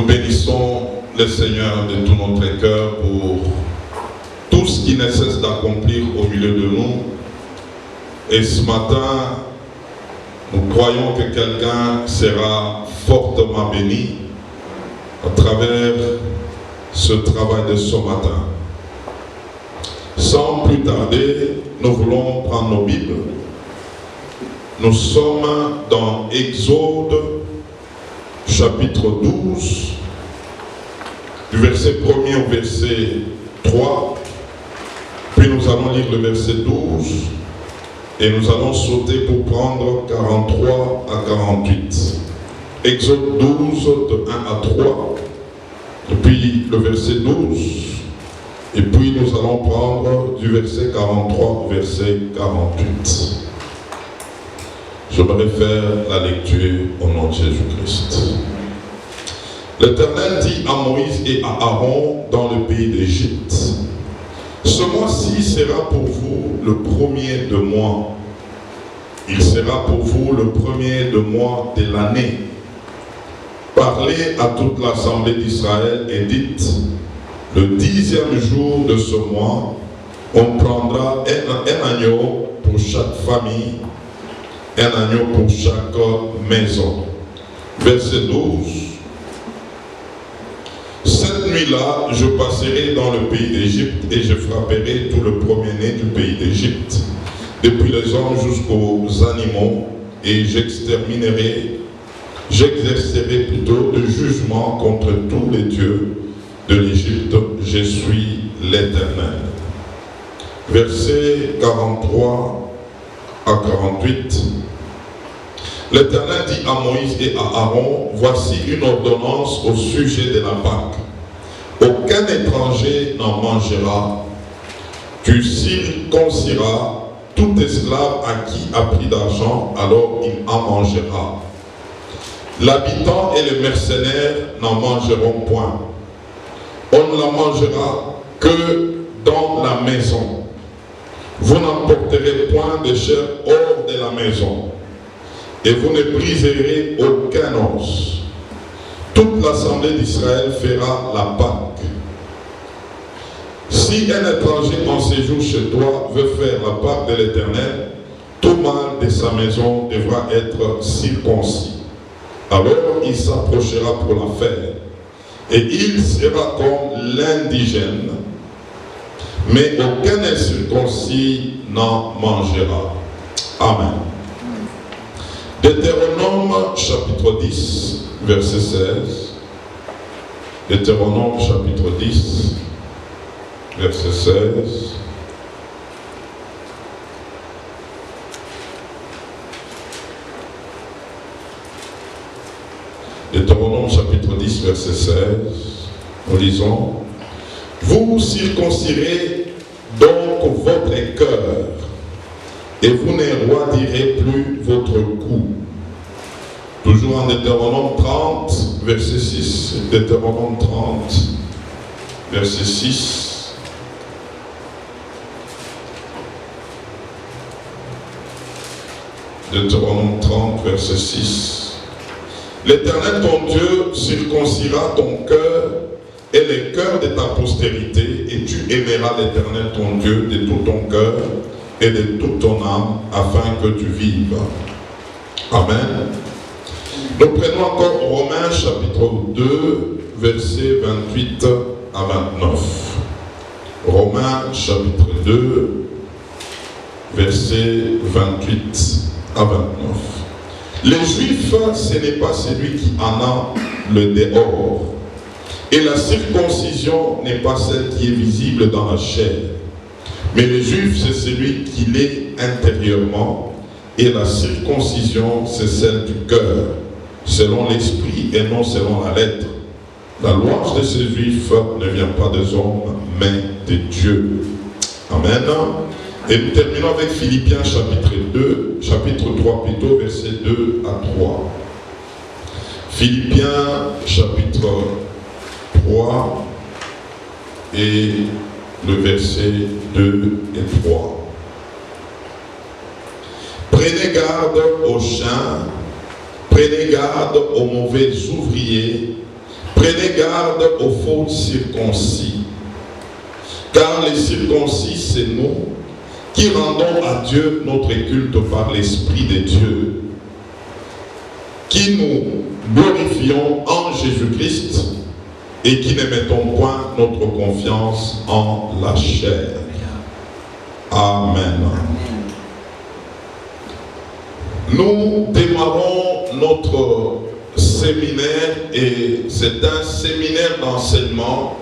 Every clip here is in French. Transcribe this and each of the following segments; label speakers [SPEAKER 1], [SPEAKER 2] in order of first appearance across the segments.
[SPEAKER 1] bénissons le Seigneur de tout notre cœur pour tout ce qu'il ne cesse d'accomplir au milieu de nous. Et ce matin, nous croyons que quelqu'un sera fortement béni à travers ce travail de ce matin. Sans plus tarder, nous voulons prendre nos Bibles. Nous sommes dans Exode, chapitre 12, du verset 1er au verset 3. Puis nous allons lire le verset 12 et nous allons sauter pour prendre 43 à 48. Exode 12, de 1 à 3, et puis le verset 12, et puis nous allons prendre du verset 43 au verset 48. J'aimerais faire la lecture au nom de Jésus-Christ. L'Éternel dit à Moïse et à Aaron dans le pays d'Égypte: ce mois-ci sera pour vous le premier de mois. Il sera pour vous le premier de mois de l'année. Parlez à toute l'assemblée d'Israël et dites: le 10e jour de ce mois, on prendra un agneau pour chaque famille, un agneau pour chaque maison. Verset 12. Cette nuit-là, je passerai dans le pays d'Égypte et je frapperai tout le premier-né du pays d'Égypte, depuis les hommes jusqu'aux animaux, et j'exercerai plutôt de jugement contre tous les dieux de l'Égypte. Je suis l'Éternel. Versets 43 à 48. L'Éternel dit à Moïse et à Aaron: voici une ordonnance au sujet de la Pâque. Aucun étranger n'en mangera. Tu circonciras tout esclave à qui a pris d'argent, alors il en mangera. L'habitant et le mercenaire n'en mangeront point. On ne la mangera que dans la maison. Vous n'emporterez point de chair hors de la maison, et vous ne briserez aucun os. Toute l'assemblée d'Israël fera la Pâque. Si un étranger en séjour chez toi veut faire la Pâque de l'Éternel, tout mâle de sa maison devra être circoncis. Alors il s'approchera pour la faire, et il sera comme l'indigène, mais aucun incirconcis n'en mangera. Amen. Deutéronome chapitre 10, verset 16. Deutéronome chapitre 10, verset 16. Deutéronome chapitre 10, verset 16. Nous lisons: vous circoncirez donc votre cœur, et vous n'éroidirez plus votre cou. Toujours en Deutéronome 30, verset 6. Deutéronome 30, verset 6. Deutéronome 30, verset 6. L'Éternel ton Dieu circoncira ton cœur et le cœur de ta postérité, et tu aimeras l'Éternel ton Dieu de tout ton cœur et de toute ton âme, afin que tu vives. Amen. Nous prenons encore Romains chapitre 2, versets 28 à 29. Romains chapitre 2, versets 28 à 29. Les Juifs, ce n'est pas celui qui en a le dehors, et la circoncision n'est pas celle qui est visible dans la chair. Mais le Juif, c'est celui qui l'est intérieurement, et la circoncision, c'est celle du cœur, selon l'esprit et non selon la lettre. La louange de ces Juifs ne vient pas des hommes, mais de Dieu. Amen. Et nous terminons avec Philippiens chapitre 3 plutôt, versets 2 à 3. Philippiens chapitre 3 et le verset 2 et 3. Prenez garde aux chiens, prenez garde aux mauvais ouvriers, Prenez garde aux faux circoncis, car les circoncis, c'est nous qui rendons à Dieu notre culte par l'Esprit de Dieu, qui nous glorifions en Jésus-Christ et qui ne mettons point notre confiance en la chair. Amen. Nous démarrons notre séminaire et c'est un séminaire d'enseignement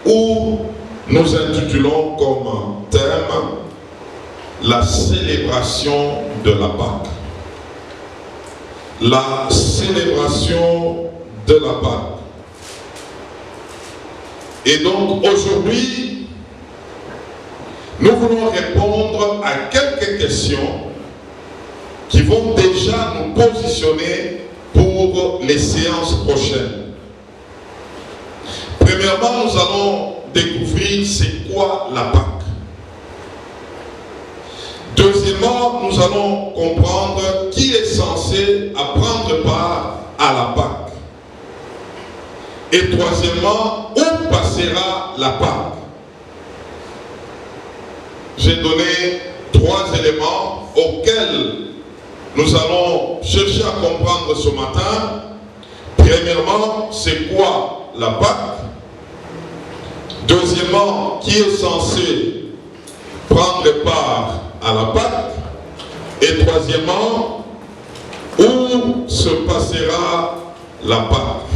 [SPEAKER 1] où nous intitulons comme thème la célébration de la Pâque. La célébration de la Pâque. Et donc aujourd'hui, nous voulons répondre à quelques questions qui vont déjà nous positionner pour les séances prochaines. Premièrement, nous allons découvrir c'est quoi la Pâque. Deuxièmement, nous allons comprendre qui est censé prendre part à la Pâque. Et troisièmement, où passera la Pâque? J'ai donné 3 éléments auxquels nous allons chercher à comprendre ce matin. Premièrement, c'est quoi la Pâque? Deuxièmement, qui est censé prendre part à la Pâque? Et troisièmement, où se passera la Pâque?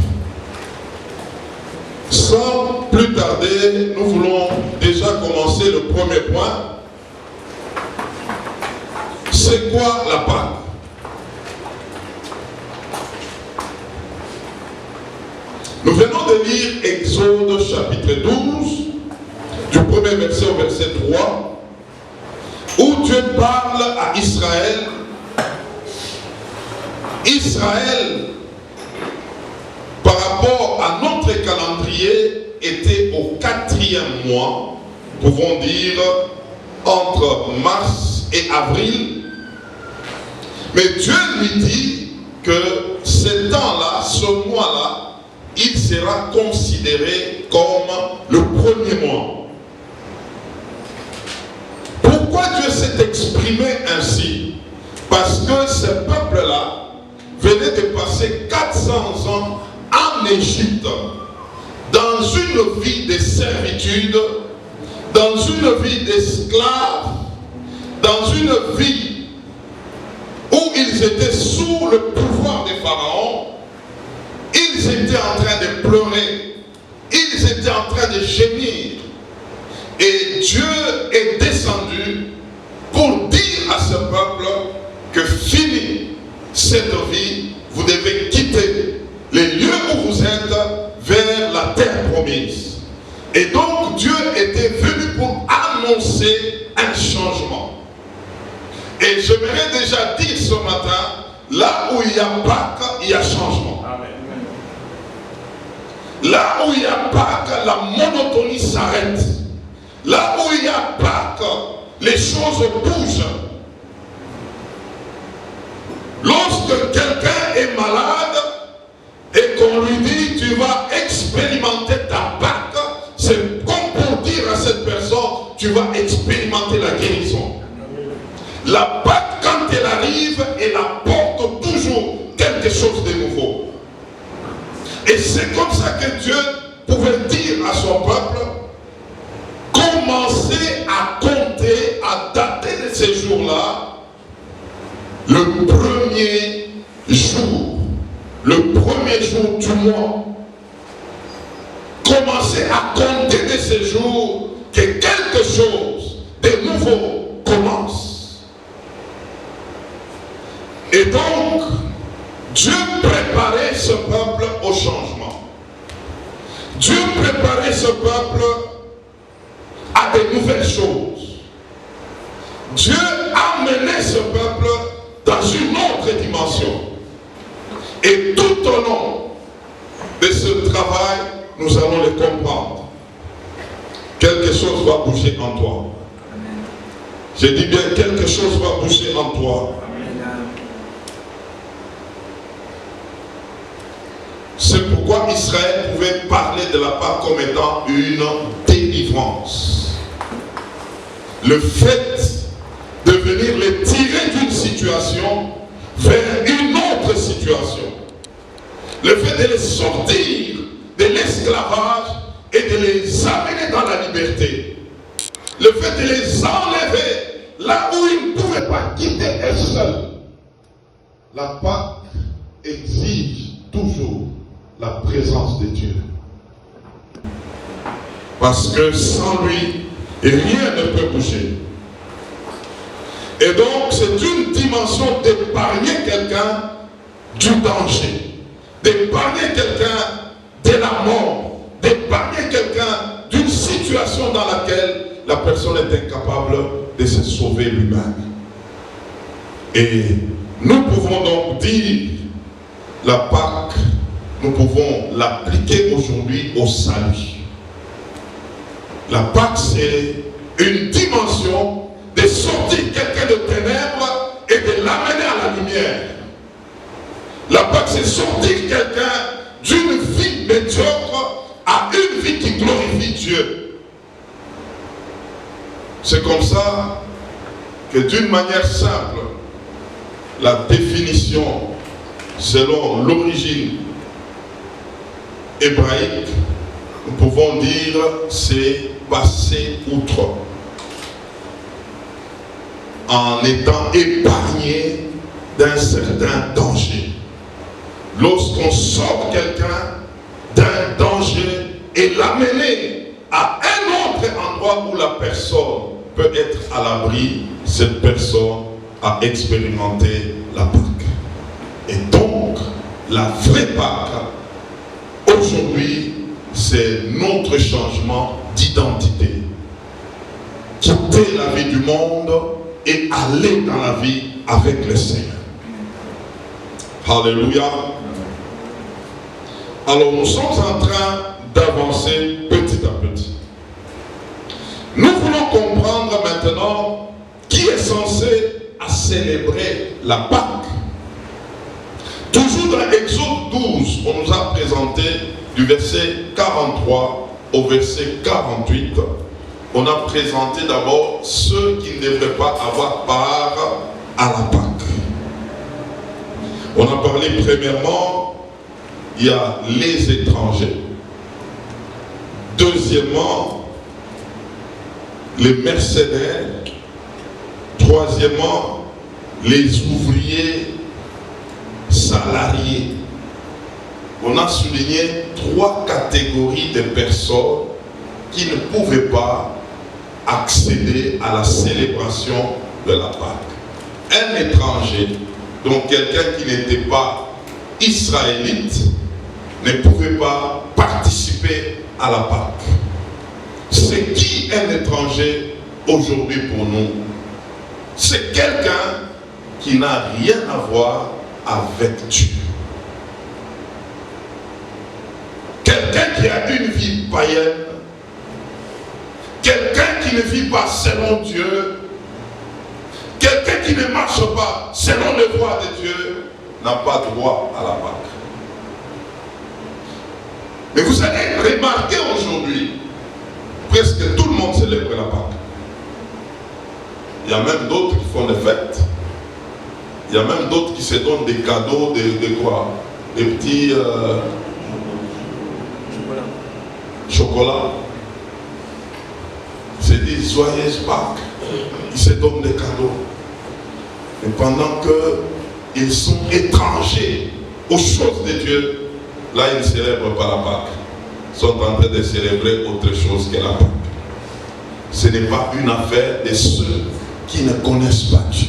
[SPEAKER 1] Sans plus tarder, nous voulons déjà commencer le premier point. C'est quoi la Pâque? Nous venons de lire Exode chapitre 12, du premier verset au verset 3, où Dieu parle à Israël. Israël, par rapport à notre calendrier, était au 4e mois, pouvons dire entre mars et avril. Mais Dieu lui dit que ce temps-là, ce mois-là, il sera considéré comme le premier mois. Pourquoi Dieu s'est exprimé ainsi? Parce que ce peuple-là venait de passer 400 ans en Égypte, dans une vie de servitude, dans une vie d'esclaves, dans une vie où ils étaient sous le pouvoir des pharaons. Ils étaient en train de pleurer, ils étaient en train de gémir. Et Dieu est descendu pour dire à ce peuple que fini cette vie, vous devez quitter les lieux où vous êtes vers la terre promise. Et donc Dieu était venu pour annoncer un changement. Et j'aimerais déjà dire ce matin, là où il y a Pâques, il y a changement. Amen. Là où il y a Pâques, la monotonie s'arrête. Là où il y a Pâques, les choses bougent. Lorsque quelqu'un est malade et qu'on lui dit tu vas expérimenter ta Pâques, c'est comme pour dire à cette personne tu vas expérimenter la guérison. La Pâques, quand elle arrive, elle apporte toujours quelque chose de nouveau. Et c'est comme ça que Dieu pouvait dire à son peuple, commencez à compter, à dater de ces jours-là, le premier jour du mois. Commencez à compter de ces jours que quelque chose de nouveau commence. Et donc, Dieu préparait ce peuple au changement. Dieu préparait ce peuple à de nouvelles choses. Dieu amenait ce peuple dans une autre dimension. Et tout au long de ce travail, nous allons le comprendre. Quelque chose va bouger en toi. Je dis bien, quelque chose va bouger en toi. C'est pourquoi Israël pouvait parler de la Pâque comme étant une délivrance. Le fait de venir les tirer d'une situation vers une autre situation. Le fait de les sortir de l'esclavage et de les amener dans la liberté. Le fait de les enlever là où ils ne pouvaient pas quitter eux seuls. La Pâque exige toujours la présence de Dieu. Parce que sans lui, rien ne peut bouger. Et donc, c'est une dimension d'épargner quelqu'un du danger, d'épargner quelqu'un de la mort, d'épargner quelqu'un d'une situation dans laquelle la personne est incapable de se sauver lui-même. Et nous pouvons donc dire, la Pâque, nous pouvons l'appliquer aujourd'hui au salut. La Pâque, c'est une dimension de sortir quelqu'un de ténèbres et de l'amener à la lumière. La Pâque, c'est sortir quelqu'un d'une vie médiocre à une vie qui glorifie Dieu. C'est comme ça que d'une manière simple, la définition selon l'origine hébraïque, nous pouvons dire c'est passer outre en étant épargné d'un certain danger. Lorsqu'on sort quelqu'un d'un danger et l'amener à un autre endroit où la personne peut être à l'abri, cette personne a expérimenté la Pâque. Et donc, la vraie Pâque, aujourd'hui, c'est notre changement d'identité. Quitter la vie du monde et aller dans la vie avec le Seigneur. Alléluia. Alors nous sommes en train d'avancer petit à petit. Nous voulons comprendre maintenant qui est censé à célébrer la Pâque. Toujours dans Exode 12, on nous a présenté du verset 43 au verset 48. On a présenté d'abord ceux qui ne devraient pas avoir part à la Pâque. On a parlé premièrement, il y a les étrangers. Deuxièmement, les mercenaires. Troisièmement, les ouvriers salariés. On a souligné 3 catégories de personnes qui ne pouvaient pas accéder à la célébration de la Pâque. Un étranger, donc quelqu'un qui n'était pas israélite, ne pouvait pas participer à la Pâque. C'est qui un étranger aujourd'hui pour nous? C'est quelqu'un qui n'a rien à voir avec Dieu. Quelqu'un qui a une vie païenne, quelqu'un qui ne vit pas selon Dieu, quelqu'un qui ne marche pas selon les voies de Dieu, n'a pas droit à la Pâque. Mais vous allez remarquer aujourd'hui, presque tout le monde célèbre la Pâque. Il y a même d'autres qui font des fêtes. Il y a même d'autres qui se donnent des cadeaux, de quoi? Des petits chocolat. Ils se disent joyeuse Pâques. Ils se donnent des cadeaux. Et pendant qu'ils sont étrangers aux choses de Dieu, là ils ne célèbrent pas la Pâque. Ils sont en train de célébrer autre chose que la Pâque. Ce n'est pas une affaire de ceux qui ne connaissent pas Dieu.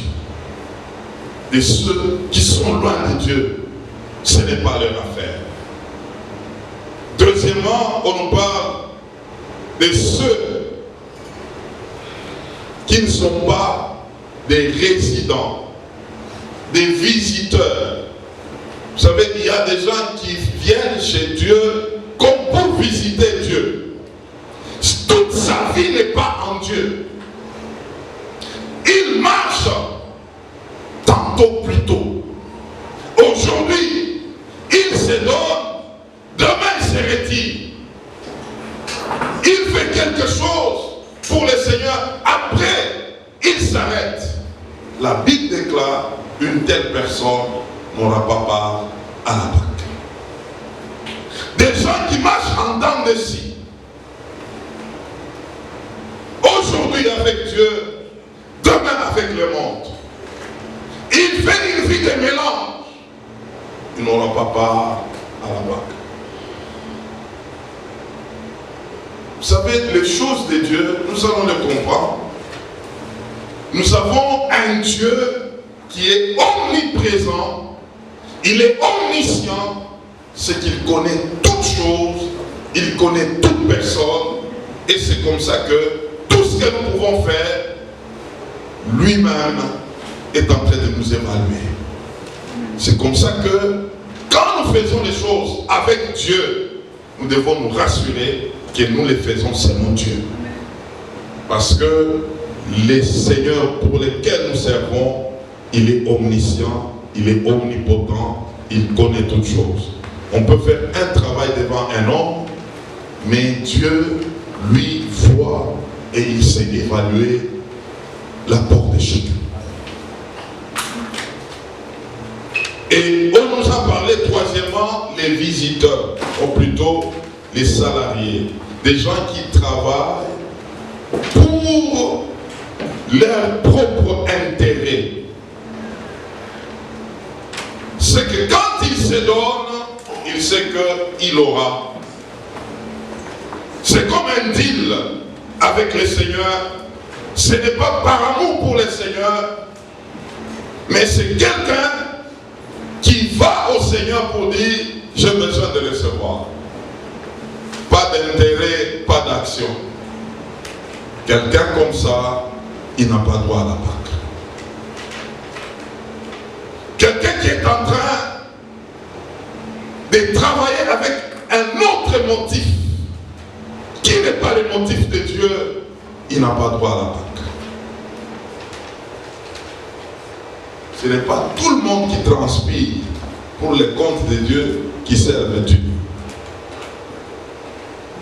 [SPEAKER 1] De ceux qui sont loin de Dieu. Ce n'est pas leur affaire. Deuxièmement, on nous parle de ceux qui ne sont pas des résidents, des visiteurs. Vous savez, il y a des gens qui viennent chez Dieu comme pour visiter Dieu. Toute sa vie n'est pas en Dieu. Il marche tantôt plus tôt. Aujourd'hui, il se donne n'aura pas part à la Pâque. Des gens qui marchent en dents de scie. Aujourd'hui avec Dieu, demain avec le monde. Il fait une vie de mélange. Il n'aura pas part à la Pâque. Vous savez, les choses de Dieu, nous allons les comprendre. Nous avons un Dieu qui est omniprésent. Il est omniscient. C'est qu'il connaît toutes choses. Il connaît toute personne. Et c'est comme ça que tout ce que nous pouvons faire, lui-même est en train de nous évaluer. C'est comme ça que quand nous faisons les choses avec Dieu, nous devons nous rassurer que nous les faisons selon Dieu. Parce que les seigneurs pour lesquels nous servons, il est omniscient, il est omnipotent, il connaît toutes choses. On peut faire un travail devant un homme, mais Dieu, lui, voit et il sait évaluer l'apport de chacun. Et on nous a parlé troisièmement les visiteurs, ou plutôt les salariés, des gens qui travaillent pour leur propre intérêt. C'est que quand il se donne, il sait qu'il aura. C'est comme un deal avec le Seigneur. Ce n'est pas par amour pour le Seigneur, mais c'est quelqu'un qui va au Seigneur pour dire j'ai besoin de recevoir. Pas d'intérêt, pas d'action. Quelqu'un comme ça, il n'a pas droit à la Pâque. Quelqu'un qui est en train de travailler avec un autre motif, qui n'est pas le motif de Dieu, il n'a pas droit à la Pâque. Ce n'est pas tout le monde qui transpire pour les comptes de Dieu qui servent Dieu.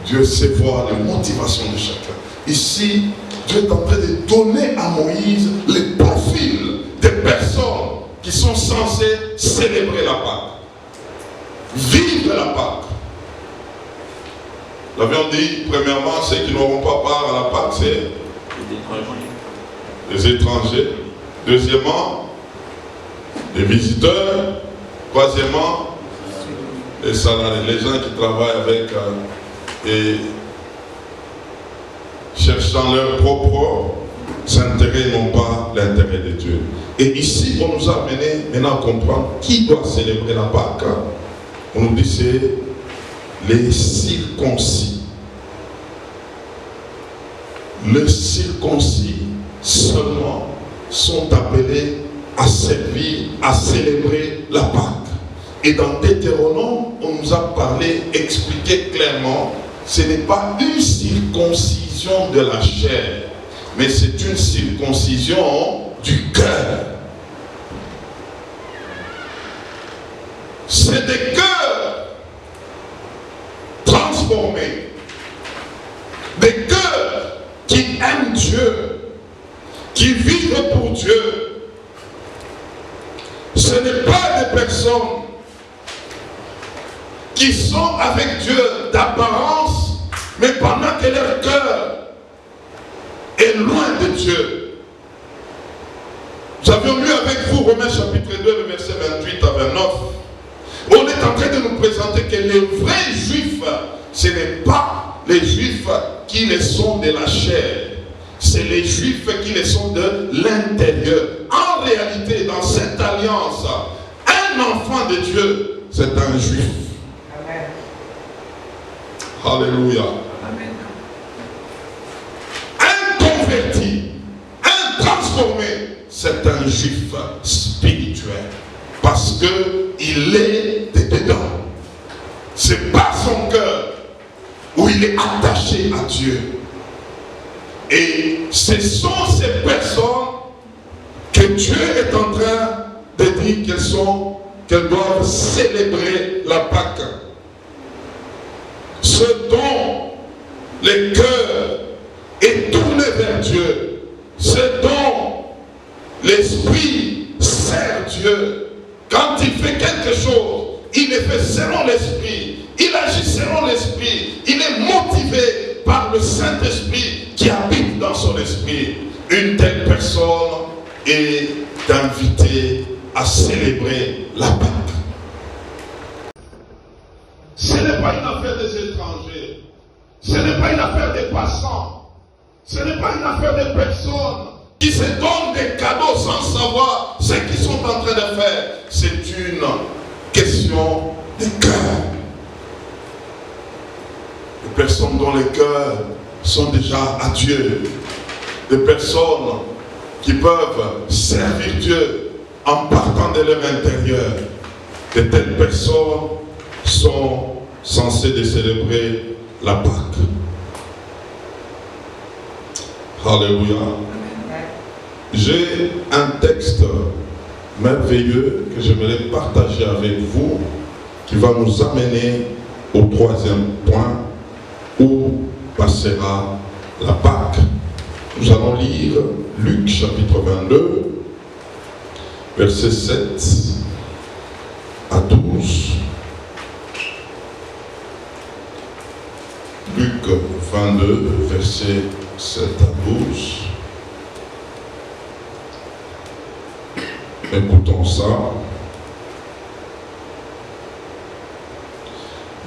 [SPEAKER 1] Dieu sait voir les motivations de chacun. Ici, Dieu est en train de donner à Moïse les profils des personnes qui sont censées célébrer la Pâque. Vivre la Pâque. Nous avions dit, premièrement, ceux qui n'auront pas part à la Pâque, c'est les étrangers. Deuxièmement, les visiteurs. Troisièmement, les salariés, les gens qui travaillent avec et cherchant leur propre intérêt, non pas l'intérêt de Dieu. Et ici, on nous a amené maintenant à comprendre qui doit célébrer la Pâque. On nous dit c'est les circoncis. Les circoncis seulement sont appelés à servir, à célébrer la Pâque. Et dans Deutéronome, on nous a parlé, expliqué clairement, ce n'est pas une circoncision de la chair, mais c'est une circoncision du cœur. C'est des cœurs transformés, des cœurs qui aiment Dieu, qui vivent pour Dieu. Ce n'est pas des personnes qui sont avec Dieu d'apparence, mais pendant que leur cœur est loin de Dieu. Nous avions lu avec vous Romains chapitre 2, le verset 28 à 29. On est en train de nous présenter que les vrais juifs, ce n'est pas les juifs qui les sont de la chair. C'est les juifs qui les sont de l'intérieur. En réalité, dans cette alliance, un enfant de Dieu, c'est un juif. Amen. Alléluia. Amen. Un converti, un transformé, c'est un juif spirituel. Parce qu'il est dedans. C'est pas son cœur où il est attaché à Dieu. Et ce sont ces personnes que Dieu est en train de dire qu'elles doivent célébrer la Pâque. Ce dont le cœur est tourné vers Dieu, ce dont l'esprit sert Dieu, quand il fait quelque chose, il le fait selon l'esprit, il agit selon l'esprit, il est motivé par le Saint-Esprit qui habite dans son esprit. Une telle personne est invitée à célébrer la Pâque. Ce n'est pas une affaire des étrangers, ce n'est pas une affaire des passants, ce n'est pas une affaire des personnes qui se donnent des cadeaux sans savoir ce qu'ils sont en train de faire. C'est une question de cœur. Des personnes dont les cœurs sont déjà à Dieu. Des personnes qui peuvent servir Dieu en partant de leur intérieur. De telles personnes sont censées de célébrer la Pâque. Alléluia. J'ai un texte merveilleux que j'aimerais partager avec vous qui va nous amener au troisième point où passera la Pâque. Nous allons lire Luc chapitre 22, versets 7 à 12. Luc 22, versets 7 à 12. Écoutons ça.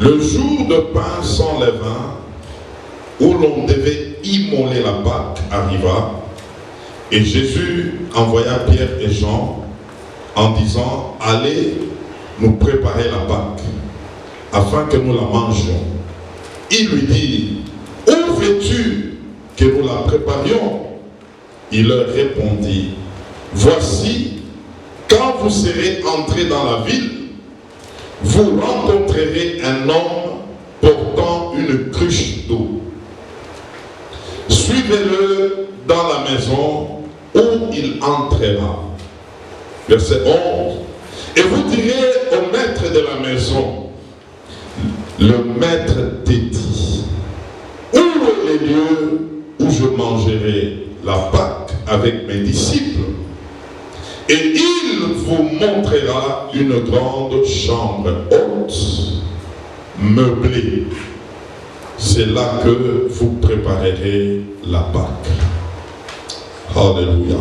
[SPEAKER 1] Le jour de pain sans levain, où l'on devait immoler la Pâque, arriva, et Jésus envoya Pierre et Jean en disant, allez nous préparer la Pâque, afin que nous la mangions. Il lui dit, où veux-tu que nous la préparions? Il leur répondit, voici, quand vous serez entrés dans la ville, vous rencontrerez un homme portant une cruche d'eau. Suivez-le dans la maison où il entrera. Verset 11. Et vous direz au maître de la maison, le maître te dit, où est le lieu où je mangerai la Pâque avec mes disciples? Et il vous montrera une grande chambre haute, meublée. C'est là que vous préparerez la Pâque. Alléluia.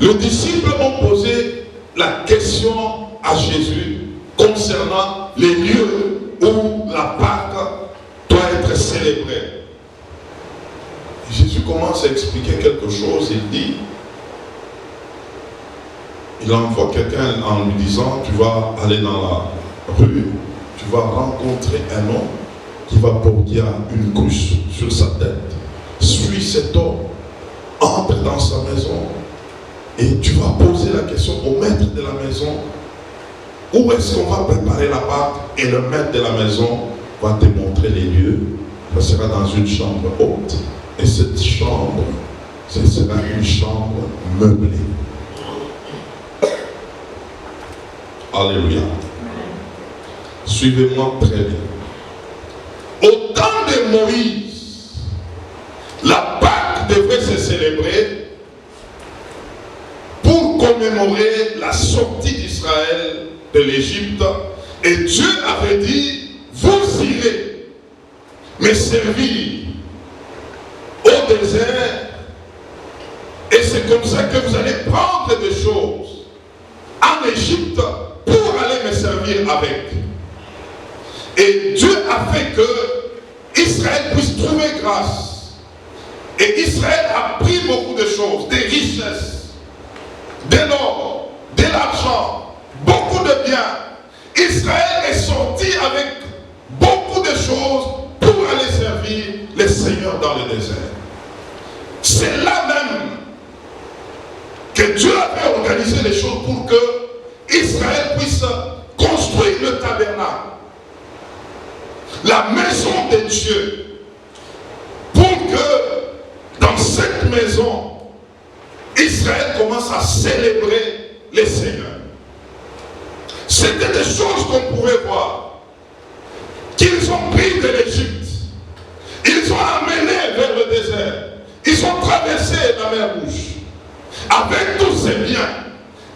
[SPEAKER 1] Les disciples ont posé la question à Jésus concernant les lieux où la Pâque doit être célébrée. Jésus commence à expliquer quelque chose. Il dit, il envoie quelqu'un en lui disant, tu vas aller dans la rue, tu vas rencontrer un homme qui va porter une cruche sur sa tête. Suis cet homme, entre dans sa maison et tu vas poser la question au maître de la maison, où est-ce qu'on va préparer la Pâque? Et le maître de la maison va te montrer les lieux. Ça sera dans une chambre haute. Et cette chambre, ce sera une chambre meublée. Alléluia. Suivez-moi très bien. Au temps de Moïse, la Pâque devrait se célébrer pour commémorer la sortie d'Israël de l'Égypte. Et Dieu avait dit, vous irez me servir au désert, et c'est comme ça que vous allez prendre des choses en Égypte pour aller me servir avec. Et Dieu a fait que Israël puisse trouver grâce. Et Israël a pris beaucoup de choses, des richesses, de l'or, de l'argent, beaucoup de biens. Israël est sorti avec beaucoup de choses pour aller servir les seigneurs dans le désert. C'est là même que Dieu avait organisé les choses pour que Israël puisse construire le tabernacle, la maison de Dieu, pour que dans cette maison, Israël commence à célébrer les seigneurs. C'était des choses qu'on pouvait voir, qu'ils ont pris de l'Égypte, ils ont amené vers le désert, ils ont traversé la mer Rouge. avec tous ces biens,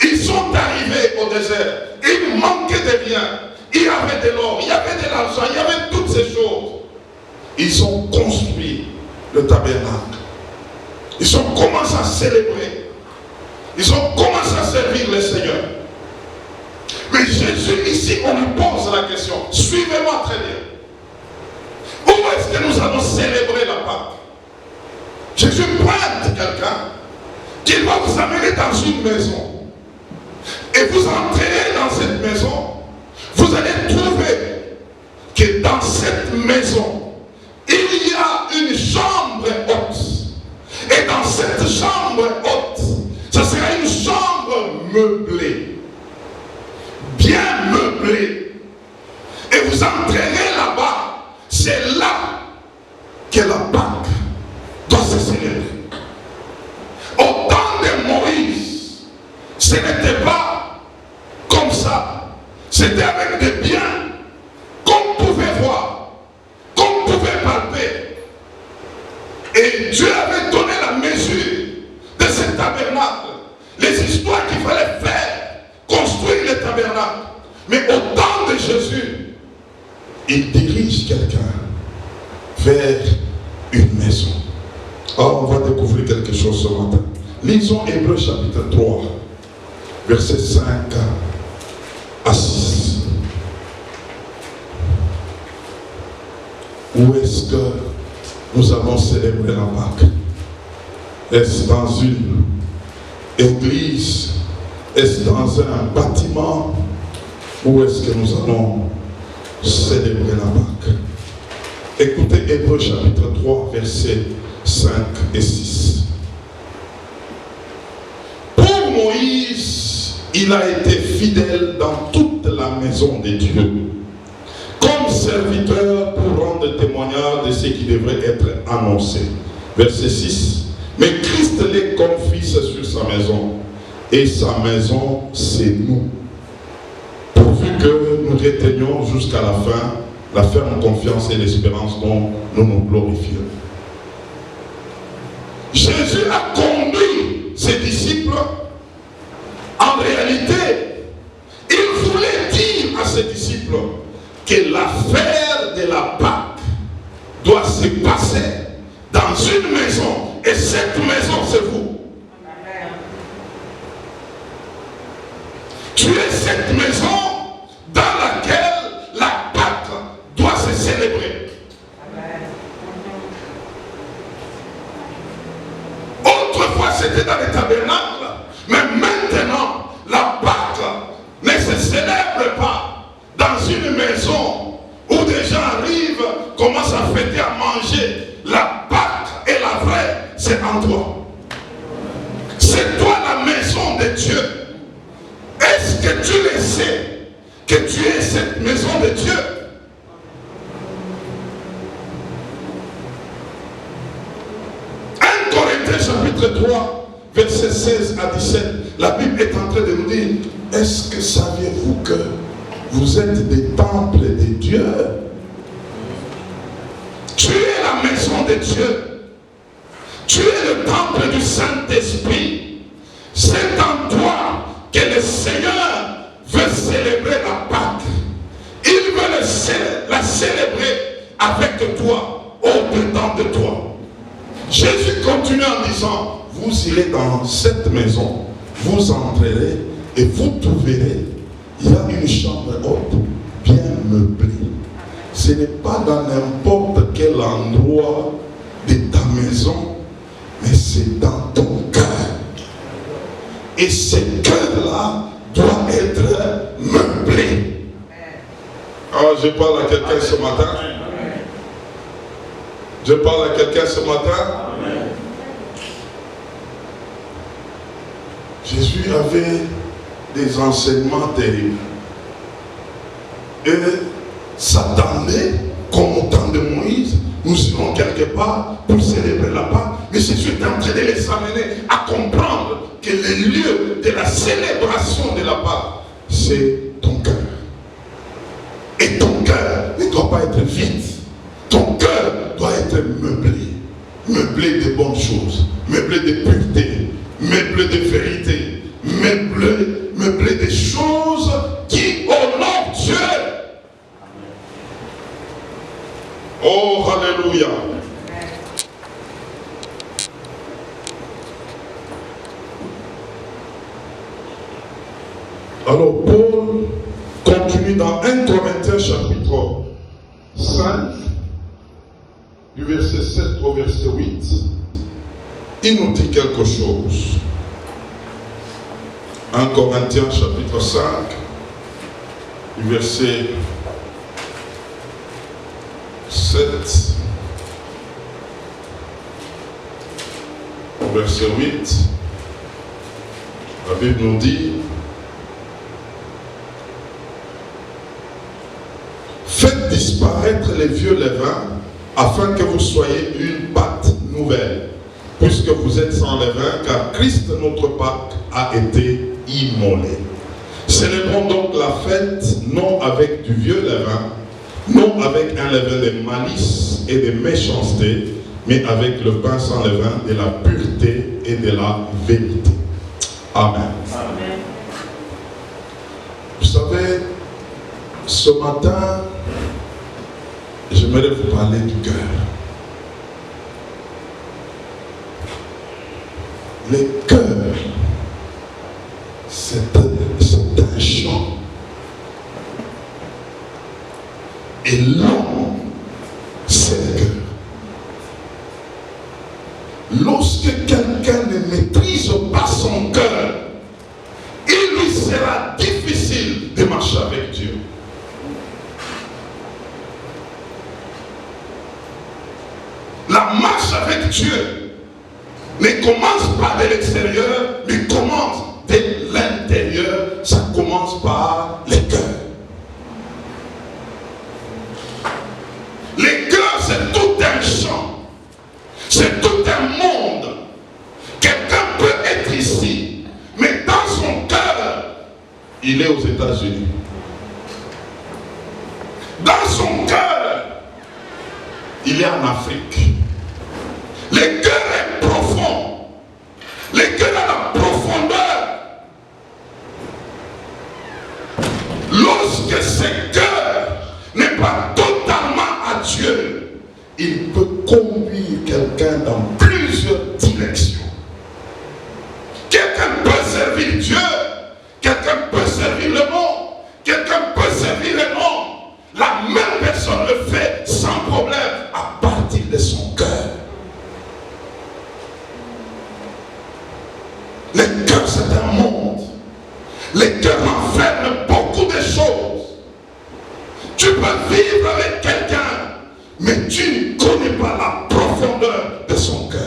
[SPEAKER 1] ils sont arrivés au désert. Il manquait de rien. Il y avait de l'or, il y avait de l'argent, il y avait toutes ces choses. Ils ont construit le tabernacle. Ils ont commencé à célébrer. Ils ont commencé à servir le Seigneur. Mais Jésus, ici, on lui pose la question. Suivez-moi très bien. Où est-ce que nous allons célébrer la Pâque? Jésus pointe quelqu'un qui va vous amener dans une maison. Et vous entrerez dans cette maison. Vous allez trouver que dans cette maison, il y a une chambre haute. Et dans cette chambre haute, ce sera une chambre meublée. Bien meublée. Et vous entrerez là-bas. C'est là que la Pâque doit se célébrer. Au temps de Moïse, ce n'était pas comme ça. C'était avec des biens qu'on pouvait voir, qu'on pouvait palper. Et Dieu avait donné la mesure de ce tabernacle. Les histoires qu'il fallait faire, construire le tabernacle. Mais au temps de Jésus, il dirige quelqu'un vers une maison. Alors on va découvrir quelque chose ce matin. Lisons Hébreux chapitre 3, verset 5 à 6. Où est-ce que nous allons célébrer la Pâque? Est-ce dans une église? Est-ce dans un bâtiment? Où est-ce que nous allons célébrer la Pâque? Écoutez Hébreux chapitre 3, versets 5 et 6. Pour Moïse, il a été fidèle dans toute la maison de Dieu, comme serviteur pour rendre témoignage de ce qui devrait être annoncé. Verset 6. Mais Christ l'est comme fils sur sa maison, et sa maison, c'est nous. Pourvu que nous retenions jusqu'à la fin la ferme confiance et l'espérance dont nous nous glorifions. Jésus a conduit ses disciples. En réalité, il voulait dire à ses disciples que l'affaire de la Pâque doit se passer dans une maison. Et cette maison, c'est vous. Amen. Tu es cette maison dans laquelle la Pâque doit se célébrer. Amen. Autrefois, c'était dans les tabernacles, mais maintenant, la Pâque ne se célèbre pas dans une maison où des gens arrivent, commencent à fêter, à manger. La Pâque et la vraie, c'est en toi. C'est toi la maison de Dieu. Est-ce que tu le sais que tu es cette maison de Dieu? Chapitre 3, versets 16 à 17, la Bible est en train de nous dire, est-ce que saviez-vous que vous êtes des temples de Dieu? Tu es la maison de Dieu. Tu es le temple du Saint-Esprit. C'est en toi que le Seigneur veut célébrer la Pâque. Il veut la célébrer avec toi, au-dedans de toi. Jésus continue en disant, vous irez dans cette maison, vous entrerez et vous trouverez, il y a une chambre haute, bien meublée. Ce n'est pas dans n'importe quel endroit de ta maison, mais c'est dans ton cœur. Et ce cœur-là doit être meublé. Alors je parle à quelqu'un ce matin. Je parle à quelqu'un ce matin. Amen. Jésus avait des enseignements terribles. Et s'attendait, comme au temps de Moïse, nous irons quelque part pour célébrer la Pâque. Mais Jésus est en train de les amener à comprendre que le lieu de la célébration de la Pâque, c'est ton cœur. Et ton cœur ne doit pas être vide. Ton cœur doit être meublé. Meublé de bonnes choses. Meublé de pureté. meublé de vérité, meublé des choses qui honorent Dieu. Oh, alléluia. Alors Paul continue dans 1 Corinthiens chapitre 5, du verset 7 au verset 8. Il nous dit quelque chose. 1 Corinthiens chapitre 5, du verset 7 au verset 8. La Bible nous dit: faites disparaître les vieux levains, afin que vous soyez une pâte nouvelle, puisque vous êtes sans levain, car Christ notre Pâque a été immolé. Célébrons donc la fête non avec du vieux levain, non avec un levain de malice et de méchanceté, mais avec le pain sans levain de la pureté et de la vérité. Amen. Amen. Vous savez, ce matin, j'aimerais vous parler du cœur. Le cœur, c'est un champ. Et l'homme, c'est le cœur. Lorsque quelqu'un ne maîtrise pas son cœur, il lui sera difficile de marcher avec Dieu. La marche avec Dieu ne commence pas de l'extérieur, mais commence de l'intérieur. Ça commence par le cœur. Le cœur, c'est tout un champ. C'est tout un monde. Quelqu'un peut être ici, mais dans son cœur, il est aux États-Unis. Dans son cœur, il est en Afrique. Le cœur est profond. Le cœur a la profondeur. Lorsque ce cœur n'est pas totalement à Dieu, il peut conduire quelqu'un dans plusieurs directions. Quelqu'un peut servir Dieu, quelqu'un peut servir le monde, quelqu'un peut servir le monde. La même personne le fait sans problème à partir de son cœur. Le cœur, c'est un monde. Le cœur enferme beaucoup de choses. Tu peux vivre avec quelqu'un, mais tu ne connais pas la profondeur de son cœur.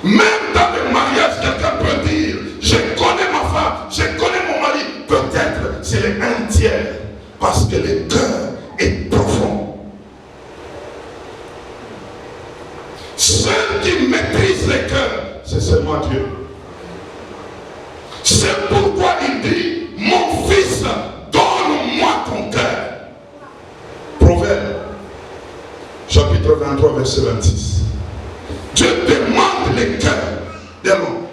[SPEAKER 1] Même dans le mariage, quelqu'un peut dire: je connais ma femme, je connais mon mari. Peut-être c'est le un tiers, parce que le cœur est profond. Ceux qui maîtrisent le cœur, c'est seulement Dieu. C'est pourquoi il dit: mon fils, donne-moi ton cœur. Proverbe, chapitre 23, verset 26. Dieu demande le cœur de l'homme.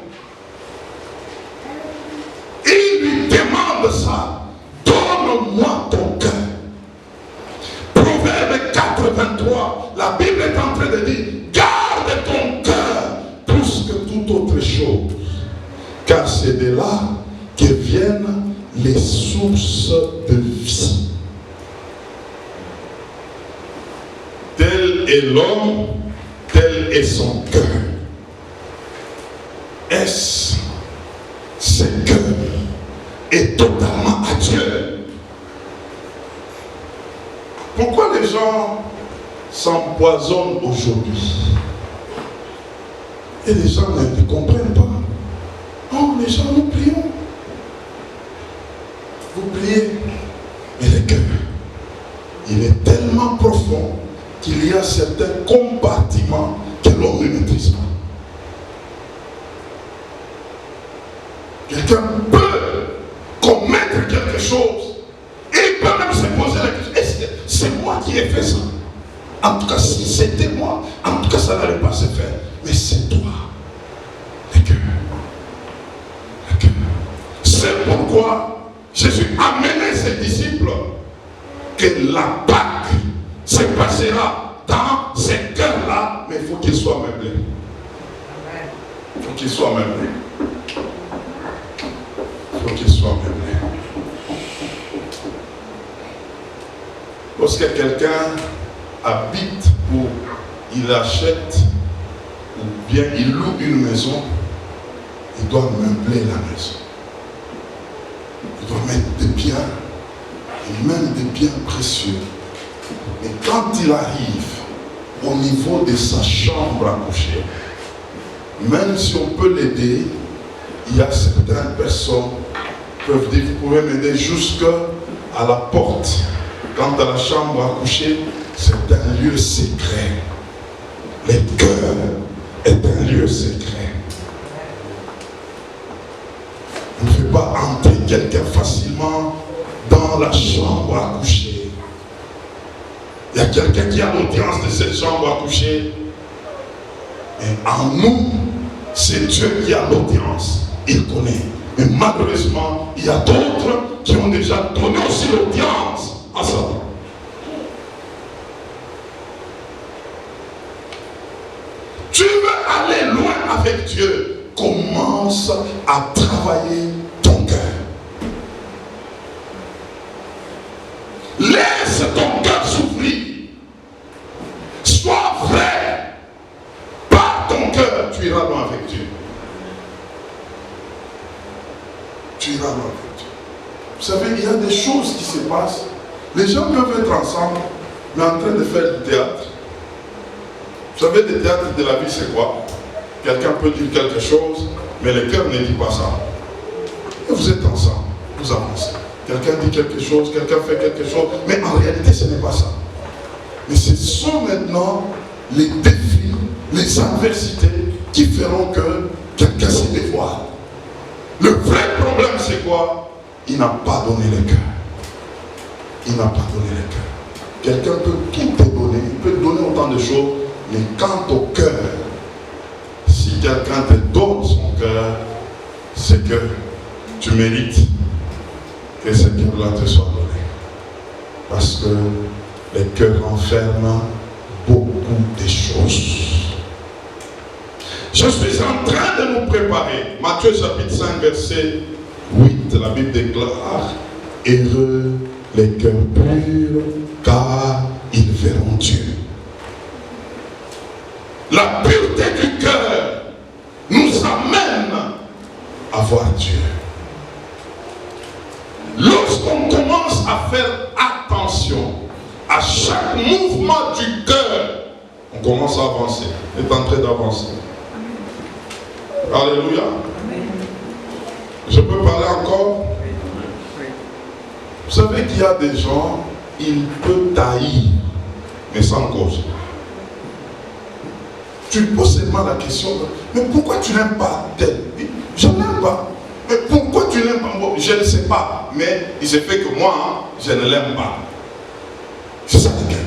[SPEAKER 1] Il lui demande ça. Donne-moi ton cœur. Proverbe 4, 23. La Bible est en train de dire: garde ton cœur plus que toute autre chose, car c'est de là que viennent les sources de vie. Tel est l'homme, tel est son cœur. Est-ce ce cœur est totalement à Dieu? Pourquoi les gens s'empoisonnent aujourd'hui? Et les gens ne comprennent pas. Oh, les gens, nous prions. Vous priez, mais le cœur, il est tellement profond qu'il y a certains compartiments que l'homme ne maîtrise pas. Quelqu'un peut commettre quelque chose et il peut même se poser la question: est-ce que c'est moi qui ai fait ça? En tout cas, si c'était moi, en tout cas, ça n'allait pas se faire. Mais c'est toi. croix, Jésus a mené ses disciples que la Pâque se passera dans ces cœurs-là, mais il faut qu'ils soient meublés. Il faut qu'ils soient meublés. Il faut qu'ils soient meublés. Lorsque quelqu'un habite ou il achète ou bien il loue une maison, il doit meubler la maison. Il doit mettre des biens, et même des biens précieux. Et quand il arrive au niveau de sa chambre à coucher, même si on peut l'aider, il y a certaines personnes qui peuvent dire, vous pouvez m'aider jusqu'à la porte. Quant à la chambre à coucher, c'est un lieu secret. Le cœur est un lieu secret. On ne fait pas entrer quelqu'un facilement dans la chambre à coucher. Il y a quelqu'un qui a l'audience de cette chambre à coucher. Et en nous, c'est Dieu qui a l'audience. Il connaît. Mais malheureusement, il y a d'autres qui ont déjà donné aussi l'audience à Satan. Tu veux aller loin avec Dieu, commence à travailler ton cœur. Laisse ton cœur s'ouvrir. Sois vrai. Par ton cœur, tu iras loin avec Dieu. Tu iras loin avec Dieu. Vous savez, il y a des choses qui se passent. Les gens peuvent être ensemble, mais en train de faire du théâtre. Vous savez, le théâtre de la vie, c'est quoi? Quelqu'un peut dire quelque chose, mais le cœur ne dit pas ça. Et vous êtes ensemble, vous avancez. Quelqu'un dit quelque chose, quelqu'un fait quelque chose, mais en réalité, ce n'est pas ça. Mais ce sont maintenant les défis, les adversités qui feront que quelqu'un se dévoile. Le vrai problème, c'est quoi? Il n'a pas donné le cœur. Il n'a pas donné le cœur. Quelqu'un peut tout te donner, il peut donner autant de choses, mais quant au cœur, si quelqu'un te donne son cœur, c'est que tu mérites que ce cœur-là te soit donné. Parce que le cœur renferme beaucoup de choses. Je suis en train de nous préparer. Matthieu chapitre 5, verset 8, la Bible déclare, heureux les cœurs purs, car ils verront Dieu. La pureté du cœur nous amène à voir Dieu. Lorsqu'on commence à faire attention à chaque mouvement du cœur, on commence à avancer. On est en train d'avancer. Alléluia. Je peux parler encore? Vous savez qu'il y a des gens, ils peuvent haïr, mais sans cause. Tu poses seulement la question, mais pourquoi tu n'aimes pas tel? Je n'aime pas. Mais pourquoi tu n'aimes pas? Bon, je ne sais pas. Mais il se fait que moi, je ne l'aime pas. C'est ça le cœur.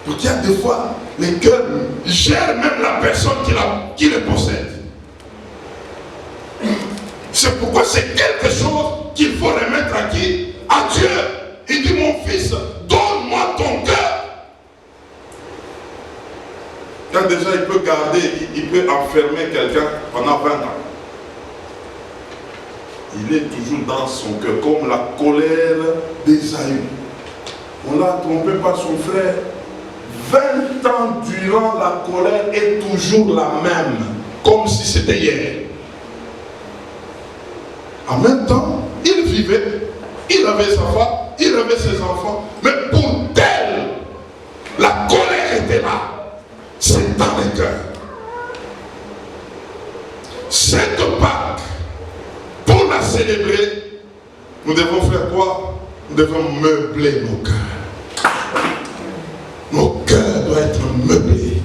[SPEAKER 1] Donc il y a des fois, les cœurs gèrent même la personne qui le possède. C'est pourquoi c'est quelque chose qu'il faut remettre à qui? À Dieu. Il dit, mon fils, donne-moi ton cœur. Quand déjà il peut garder, il peut enfermer quelqu'un pendant 20 ans. Il est toujours dans son cœur, comme la colère d'Ésaü. On l'a trompé par son frère. 20 ans durant, la colère est toujours la même, comme si c'était hier. En même temps, il vivait, il avait sa femme, il avait ses enfants, mais pour tel, la colère était là. C'est dans le cœur. Cette Pâque, pour la célébrer, nous devons faire quoi? Nous devons meubler nos cœurs. Nos cœurs doivent être meublés.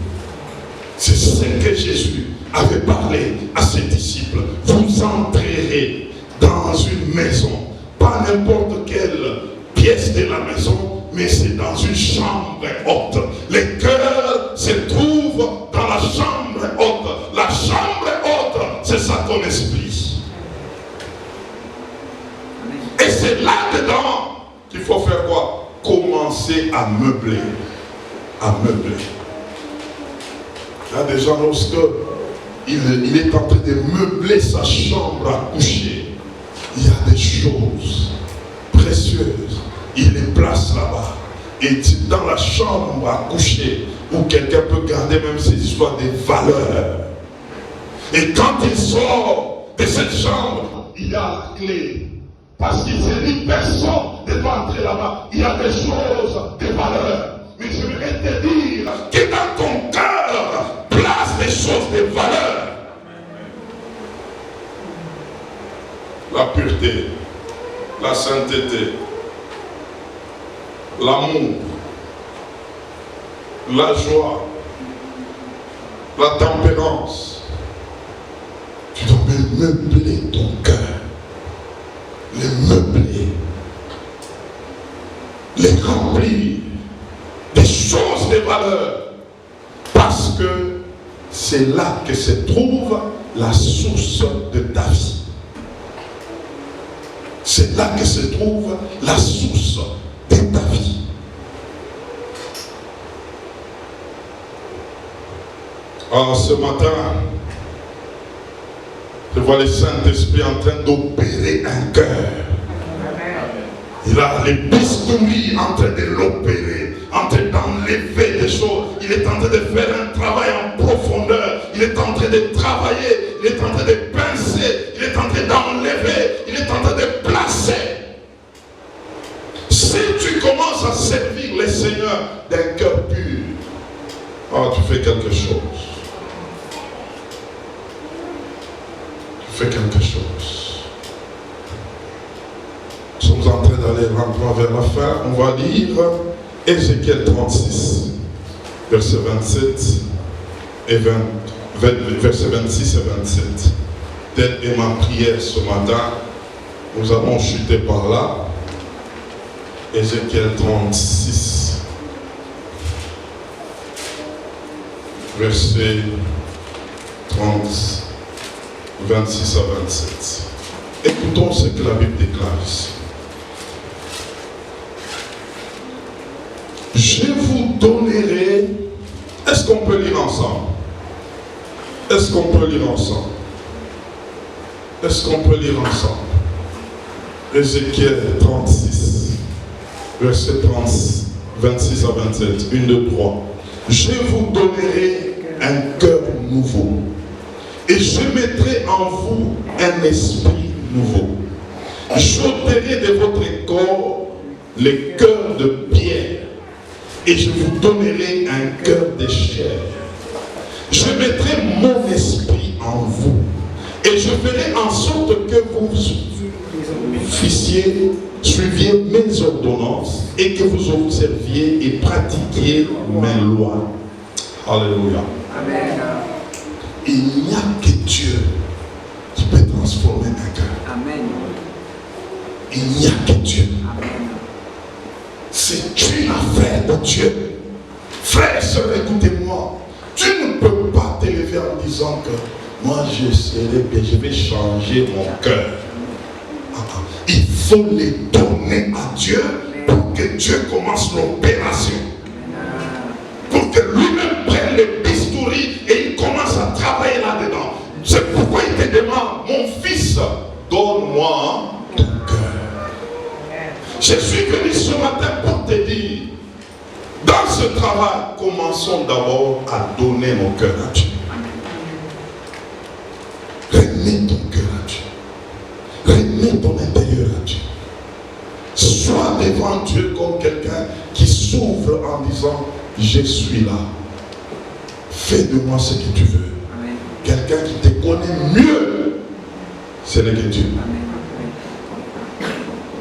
[SPEAKER 1] C'est ce que Jésus avait parlé à ses disciples. Vous entrerez dans une maison, pas n'importe quelle pièce de la maison, mais c'est dans une chambre haute. Le cœur se trouve dans la chambre haute. La chambre haute, c'est ça ton esprit. c'est là-dedans qu'il faut faire quoi? Commencer à meubler. À meubler. Il y a des gens, lorsque il est en train de meubler sa chambre à coucher, il y a des choses précieuses. Il les place là-bas. Et dans la chambre à coucher, où quelqu'un peut garder même ses histoires de valeurs. Et quand il sort de cette chambre, il y a la clé. Parce qu'il s'est dit, personne ne doit entrer là-bas. Il y a des choses, des valeurs. Mais je voudrais te dire que dans ton cœur, place des choses, des valeurs. La pureté, la sainteté, l'amour, la joie, la tempérance. Tu dois meubler ton cœur, les meubler, les remplir des choses, des valeurs, parce que c'est là que se trouve la source de ta vie. C'est là que se trouve la source de ta vie. Alors ce matin, je vois le Saint-Esprit en train d'opérer un cœur. Il a les bistouris en train de l'opérer, en train d'enlever des choses. Il est en train de faire un travail en profondeur. Il est en train de travailler, il est en train de pincer, il est en train d'enlever, il est en train de placer. Si tu commences à servir le Seigneur d'un cœur pur, oh, tu fais quelque chose. Tu fais quelque chose. Nous sommes en train d'aller lentement vers la fin. On va lire Ézéchiel 36, verset 27 et verset 26 et 27. Telle est ma prière ce matin. Nous allons chuter par là. Ézéchiel 36, verset 26 à 27. Écoutons ce que la Bible déclare ici. Je vous donnerai. Est-ce qu'on peut lire ensemble? Est-ce qu'on peut lire ensemble? Est-ce qu'on peut lire ensemble? Ézéchiel 36, verset 26 à 27. 1, 2, 3. Je vous donnerai un cœur nouveau. Et je mettrai en vous un esprit nouveau. J'ôterai de votre corps les cœurs de pierre. Et je vous donnerai un cœur de chair. Je mettrai mon esprit en vous. Et je ferai en sorte que vous suiviez mes ordonnances et que vous observiez et pratiquiez mes lois. Alléluia.
[SPEAKER 2] Amen.
[SPEAKER 1] Il n'y a que Dieu qui peut transformer un cœur.
[SPEAKER 2] Amen.
[SPEAKER 1] Il n'y a que Dieu.
[SPEAKER 2] Amen.
[SPEAKER 1] C'est tu l'affaire de Dieu. Frère, sœur, écoutez-moi. Tu ne peux pas t'élever en disant que moi je serai bien, je vais changer mon cœur. Il faut les donner à Dieu pour que Dieu commence l'opération. Pour que lui-même prenne les bistouris et il commence à travailler là-dedans. C'est pourquoi il te demande, mon fils, donne-moi ton cœur. Je suis venu ce matin pour te dire, dans ce travail, commençons d'abord à donner mon cœur à Dieu. Remets ton cœur à Dieu. Remets ton intérieur à Dieu. Sois devant Dieu comme quelqu'un qui s'ouvre en disant, je suis là. Fais de moi ce que tu veux.
[SPEAKER 2] Amen.
[SPEAKER 1] Quelqu'un qui te connaît mieux, ce n'est que Dieu.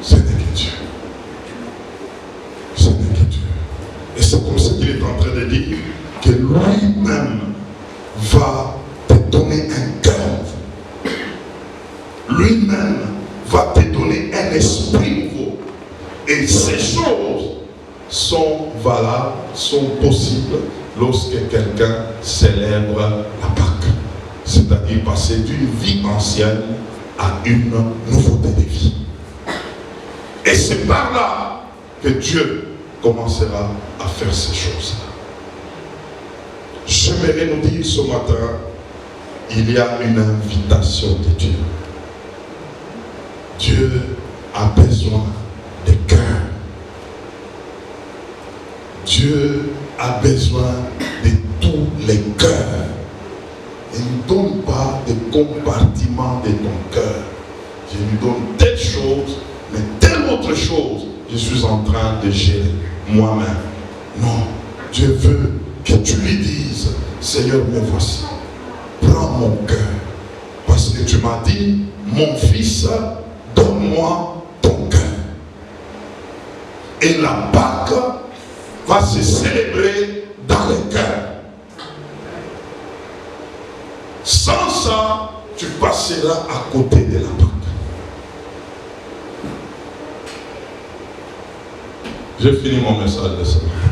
[SPEAKER 1] Ce n'est que Dieu. Ce n'est que Dieu. Et c'est comme ça qu'il est en train de dire que lui-même va te donner un cœur. Lui-même va te donner un esprit nouveau. Et ces choses sont valables, sont possibles lorsque quelqu'un célèbre la Pâque. C'est-à-dire passer d'une vie ancienne à une nouveauté de vie. Et c'est par là que Dieu commencera à faire ces choses-là. J'aimerais nous dire ce matin, il y a une invitation de Dieu. Dieu a besoin de cœur. Dieu a besoin de tous les cœurs. Il ne donne pas de compartiment de ton cœur. Je lui donne telle chose, mais telle autre chose, je suis en train de gérer moi-même. Non, Dieu veut que tu lui dises, Seigneur, me voici. Prends mon cœur. Parce que tu m'as dit, mon fils, donne-moi ton cœur. Et la Pâque va se célébrer dans le cœur. Sans ça, tu passeras à côté de la Pâque. J'ai fini mon message de ce matin.